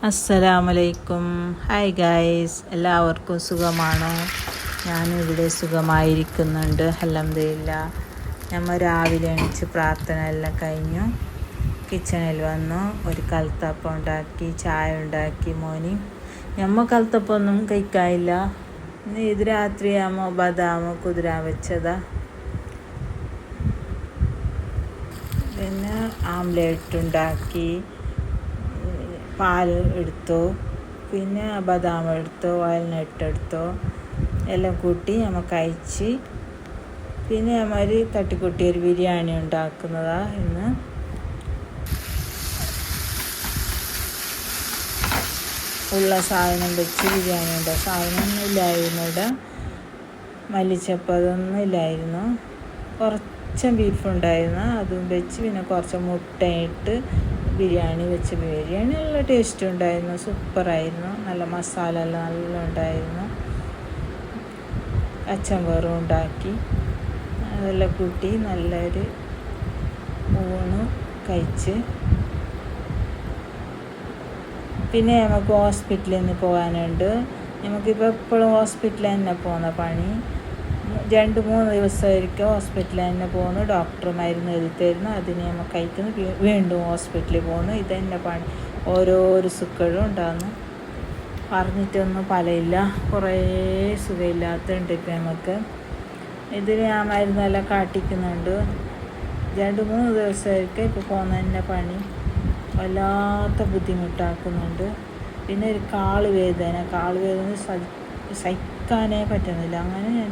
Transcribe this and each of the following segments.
അസ്സലാമലൈക്കും. Hi guys, എല്ലാവർക്കും സുഖമാണോ? ഞാനിവിടെ സുഖമായിരിക്കുന്നുണ്ട്, അൽഹംദുലില്ലാഹ്. നമ്മൾ രാവിലെ എണീച്ച് പ്രാർത്ഥന എല്ലാം കഴിഞ്ഞു കിച്ചണിൽ വന്നു. ഒരു കൽത്തപ്പം ഉണ്ടാക്കി, ചായ ഉണ്ടാക്കി. മോനി നമ്മൾ കൽത്തപ്പൊന്നും കഴിക്കാനില്ല. ഇത് രാത്രിയാകുമ്പോൾ ബദാമോ കുതിരാൻ വെച്ചതാ. പിന്നെ ആംലേറ്റ് ഉണ്ടാക്കി, പാൽ എടുത്തു, പിന്നെ ബദാം എടുത്തു, വാൽനട്ട് എടുത്തു, എല്ലാം കൂട്ടി നമ്മൾ കഴിച്ച്. പിന്നെ നമ്മൾ തട്ടിക്കൂട്ടി ഒരു ബിരിയാണി ഉണ്ടാക്കുന്നതാണ് ഇന്ന്. ഉള്ള സാധനം വെച്ച് ബിരിയാണി ഉണ്ടാകും. സാധനമൊന്നും ഇല്ലായിരുന്നു ഇവിടെ, മല്ലിച്ചപ്പ് അതൊന്നും ഇല്ലായിരുന്നു. കുറച്ച് ബീഫ് ഉണ്ടായിരുന്നു, അതും വെച്ച് പിന്നെ കുറച്ച് മുട്ടയിട്ട് ബിരിയാണി വെച്ച്. ബിരിയാണി നല്ല ടേസ്റ്റ് ഉണ്ടായിരുന്നു, സൂപ്പറായിരുന്നു. നല്ല മസാല എല്ലാം നല്ല ഉണ്ടായിരുന്നു. അച്ചമ്പറും ഉണ്ടാക്കി, അതെല്ലാം കൂട്ടി നല്ലൊരു ഊണ് കഴിച്ച്. പിന്നെ നമുക്ക് ഹോസ്പിറ്റലിൽ നിന്ന് പോകാനുണ്ട്. നമുക്കിപ്പോൾ എപ്പോഴും ഹോസ്പിറ്റലിൽ തന്നെ പോകുന്ന പണി. 2-3 ദിവസമായിരിക്കും ഹോസ്പിറ്റലിൽ തന്നെ പോകുന്നു. ഡോക്ടർ മരുന്ന് എഴുതി തരുന്നു, അതിന് നമ്മൾ കഴിക്കുന്നു, വീണ്ടും ഹോസ്പിറ്റലിൽ പോകുന്നു. ഇതന്നെ പണി. ഓരോരോ സുഖങ്ങളും ഉണ്ടാകുന്നു, പറഞ്ഞിട്ടൊന്നും ഫലമില്ല. കുറേ സുഖമില്ലാത്തുണ്ട് ഇപ്പം നമുക്ക്. ഇതിന് ഞാൻ മരുന്നെല്ലാം കാട്ടിക്കുന്നുണ്ട്. 2-3 ദിവസമായിരിക്കും ഇപ്പോൾ പോകുന്ന തന്നെ പണി. വല്ലാത്ത ബുദ്ധിമുട്ടാക്കുന്നുണ്ട്. പിന്നെ ഒരു കാല് വേദന സഹിക്കാനേ പറ്റുന്നില്ല. അങ്ങനെ ഞാൻ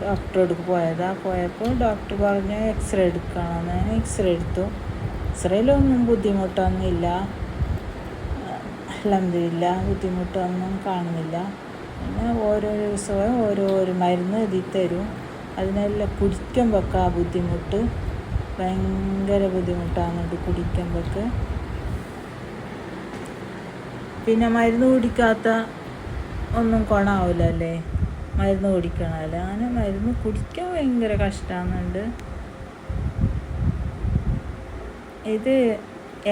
ഡോക്ടറെ അടുത്ത് പോയപ്പോൾ ഡോക്ടർ പറഞ്ഞു എക്സ്റേ എടുക്കണം. ഞാൻ എക്സ്റേ എടുത്തു. എക്സ്റേയിലൊന്നും ബുദ്ധിമുട്ടൊന്നുമില്ല, അൽഹംദുലില്ലാഹ്. ബുദ്ധിമുട്ടൊന്നും കാണുന്നില്ല. പിന്നെ ഓരോ ദിവസവും ഓരോരോ മരുന്ന് എഴുതി തരും. അതിനെല്ലാം കുടിക്കുമ്പോഴൊക്കെ ആ ബുദ്ധിമുട്ട്, ഭയങ്കര ബുദ്ധിമുട്ടാകുന്നുണ്ട് കുടിക്കുമ്പോഴൊക്കെ. പിന്നെ മരുന്ന് കുടിക്കാത്ത ഒന്നും ഗുണമാവില്ലല്ലേ, മരുന്ന് കുടിക്കണമല്ലോ. അങ്ങനെ മരുന്ന് കുടിക്കാൻ ഭയങ്കര കഷ്ടമാകുന്നുണ്ട്. ഇത്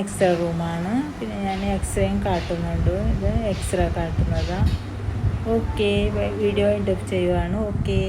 എക്സ്റേ റൂമാണ്. പിന്നെ ഞാൻ എക്സ്റേയും കാട്ടുന്നുണ്ട്. ഇത് എക്സ്റേ കാട്ടുന്നതാണ്. ഓക്കെ, വീഡിയോ ഇൻഡപ്പ് ചെയ്യുവാണ്. ഓക്കെ.